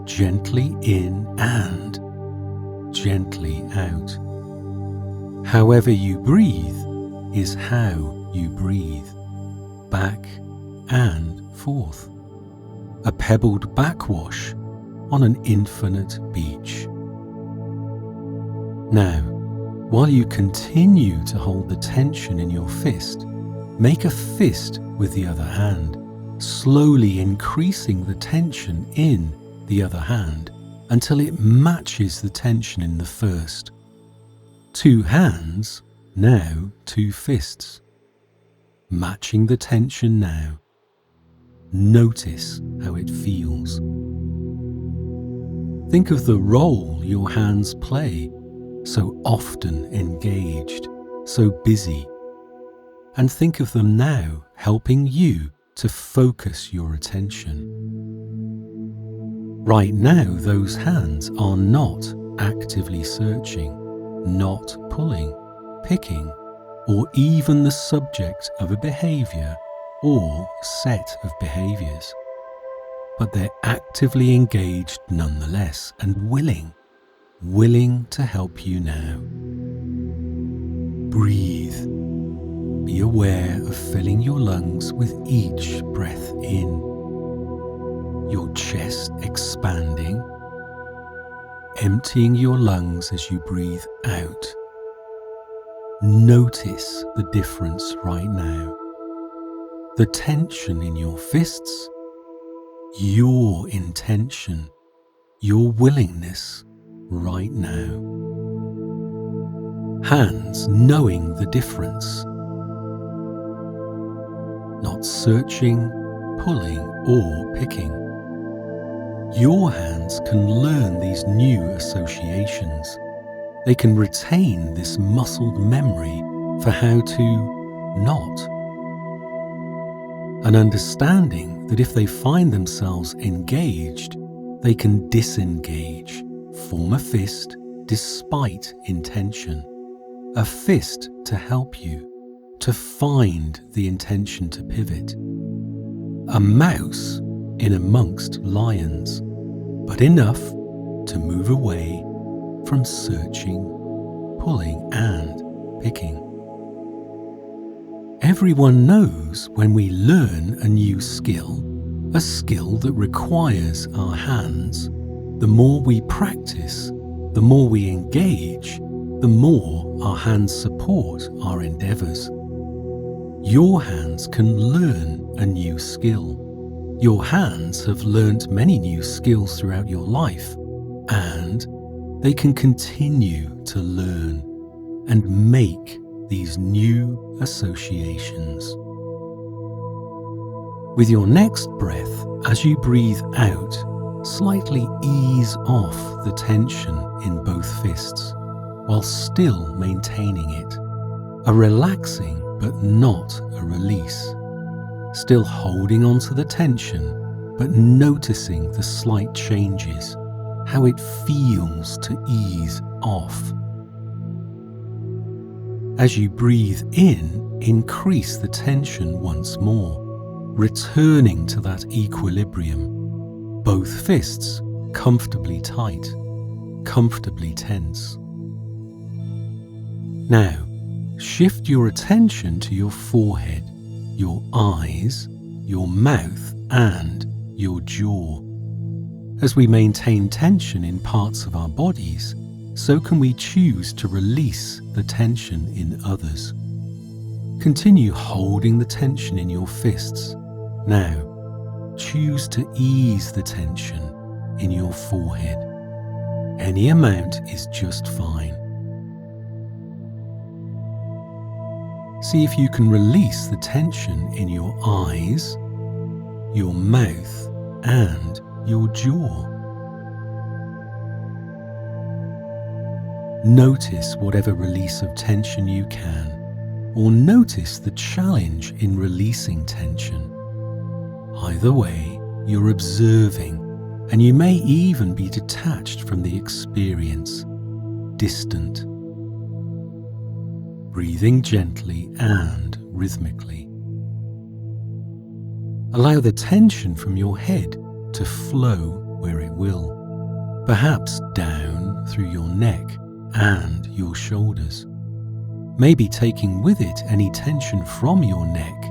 gently in and gently out. However you breathe is how you breathe, back and forth. A pebbled backwash on an infinite beach. Now, while you continue to hold the tension in your fist, make a fist with the other hand, slowly increasing the tension in the other hand until it matches the tension in the first. 2 hands, now 2 fists. Matching the tension now. Notice how it feels. Think of the role your hands play, so often engaged, so busy, and think of them now helping you to focus your attention. Right now, those hands are not actively searching, not pulling, picking, or even the subject of a behaviour or set of behaviours. But they're actively engaged nonetheless and willing to help you now. Breathe. Be aware of filling your lungs with each breath in, your chest expanding, emptying your lungs as you breathe out. Notice the difference right now. The tension in your fists, your intention, your willingness right now. Hands knowing the difference. Not searching, pulling, or picking. Your hands can learn these new associations. They can retain this muscled memory for how to not. An understanding that if they find themselves engaged, they can disengage, form a fist despite intention. A fist to help you, to find the intention to pivot. A mouse in amongst lions, but enough to move away from searching, pulling, and picking. Everyone knows when we learn a new skill, a skill that requires our hands, the more we practice, the more we engage, the more our hands support our endeavours. Your hands can learn a new skill. Your hands have learnt many new skills throughout your life, and they can continue to learn and make these new associations. With your next breath, as you breathe out, slightly ease off the tension in both fists, while still maintaining it. A relaxing but not a release. Still holding on to the tension, but noticing the slight changes, how it feels to ease off. As you breathe in, increase the tension once more, returning to that equilibrium. Both fists comfortably tight, comfortably tense. Now, shift your attention to your forehead, your eyes, your mouth, and your jaw. As we maintain tension in parts of our bodies, so can we choose to release the tension in others. Continue holding the tension in your fists. Now, choose to ease the tension in your forehead. Any amount is just fine. See if you can release the tension in your eyes, your mouth, and your jaw. Notice whatever release of tension you can, or notice the challenge in releasing tension. Either way, you're observing, and you may even be detached from the experience, distant. Breathing gently and rhythmically. Allow the tension from your head to flow where it will, perhaps down through your neck and your shoulders, maybe taking with it any tension from your neck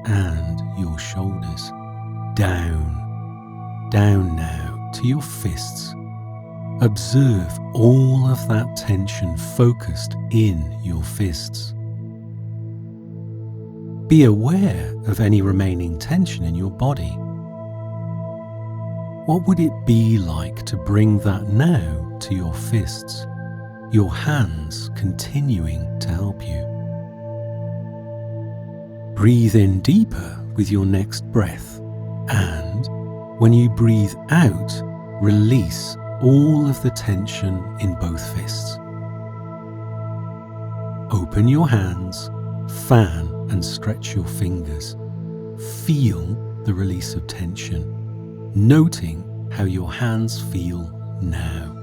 and your shoulders, down now to your fists. Observe all of that tension focused in your fists. Be aware of any remaining tension in your body. What would it be like to bring that now to your fists, your hands continuing to help you? Breathe in deeper with your next breath, and when you breathe out, release all of the tension in both fists. Open your hands, fan and stretch your fingers. Feel the release of tension, noting how your hands feel now.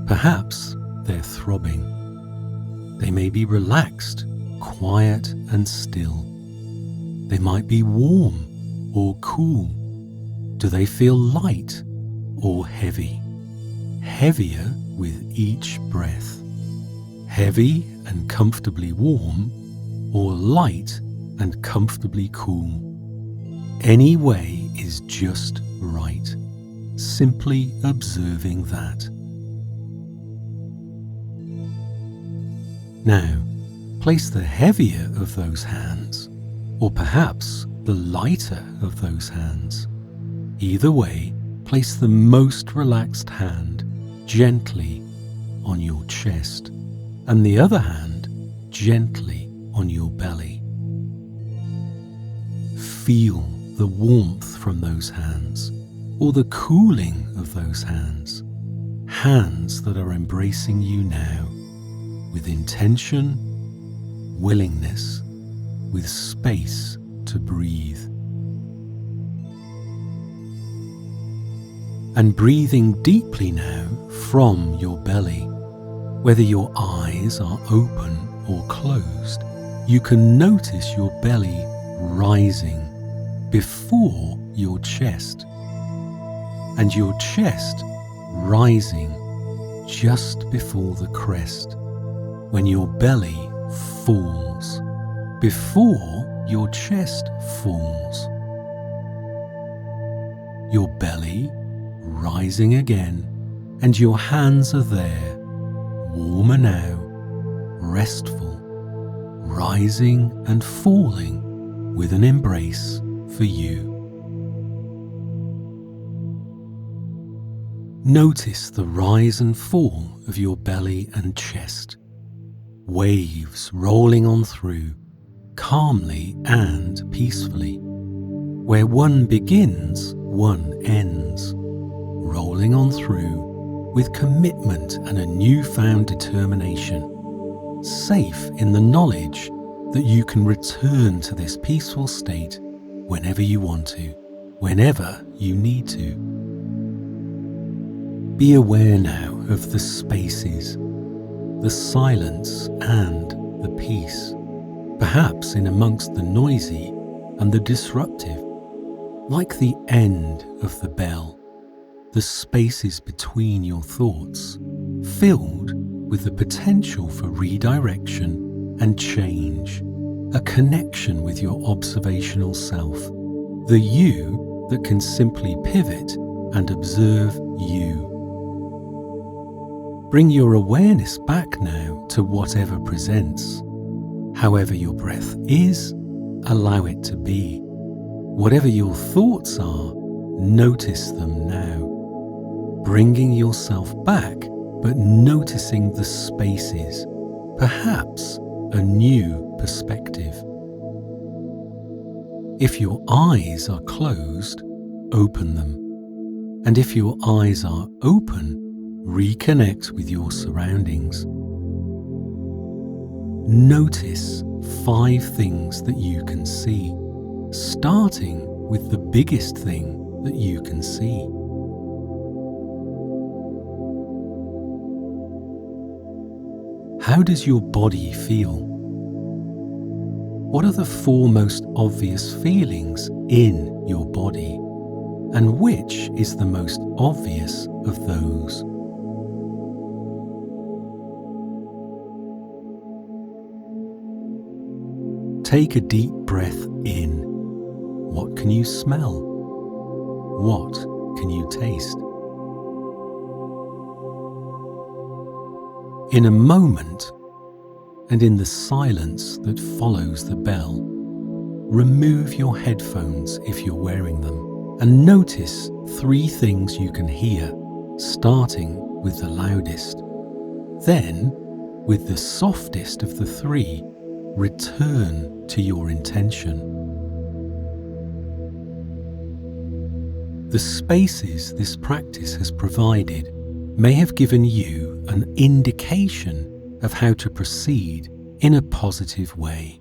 Perhaps they're throbbing. They may be relaxed, quiet and still. They might be warm or cool. Do they feel light or heavy? Heavier with each breath. Heavy and comfortably warm, or light and comfortably cool. Any way is just right. Simply observing that. Now, place the heavier of those hands, or perhaps the lighter of those hands. Either way, place the most relaxed hand gently on your chest, and the other hand gently on your belly. Feel the warmth from those hands, or the cooling of those hands. Hands that are embracing you now, with intention, willingness, with space to breathe. And breathing deeply now from your belly. Whether your eyes are open or closed, you can notice your belly rising before your chest, and your chest rising just before the crest, when your belly falls, before your chest falls. Your belly rising again, and your hands are there, warmer now, restful, rising and falling with an embrace for you. Notice the rise and fall of your belly and chest, waves rolling on through, calmly and peacefully. Where one begins, one ends, rolling on through with commitment and a newfound determination, safe in the knowledge that you can return to this peaceful state whenever you want to, whenever you need to. Be aware now of the spaces, the silence and the peace, perhaps in amongst the noisy and the disruptive, like the end of the bell, the spaces between your thoughts, filled with the potential for redirection and change, a connection with your observational self, the you that can simply pivot and observe you. Bring your awareness back now to whatever presents. However your breath is, allow it to be. Whatever your thoughts are, Notice them now, bringing yourself back, but noticing the spaces, perhaps a new perspective. If your eyes are closed, open them. And if your eyes are open, reconnect with your surroundings. Notice 5 things that you can see, starting with the biggest thing that you can see. How does your body feel? What are the 4 most obvious feelings in your body, and which is the most obvious of those? Take a deep breath in. What can you smell? What can you taste? In a moment, and in the silence that follows the bell, remove your headphones if you're wearing them, and notice 3 things you can hear, starting with the loudest. Then, with the softest of the 3, return to your intention. The spaces this practice has provided may have given you an indication of how to proceed in a positive way.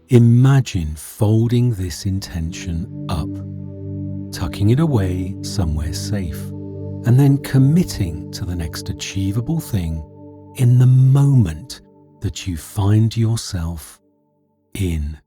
Imagine folding this intention up, tucking it away somewhere safe, and then committing to the next achievable thing in the moment that you find yourself in.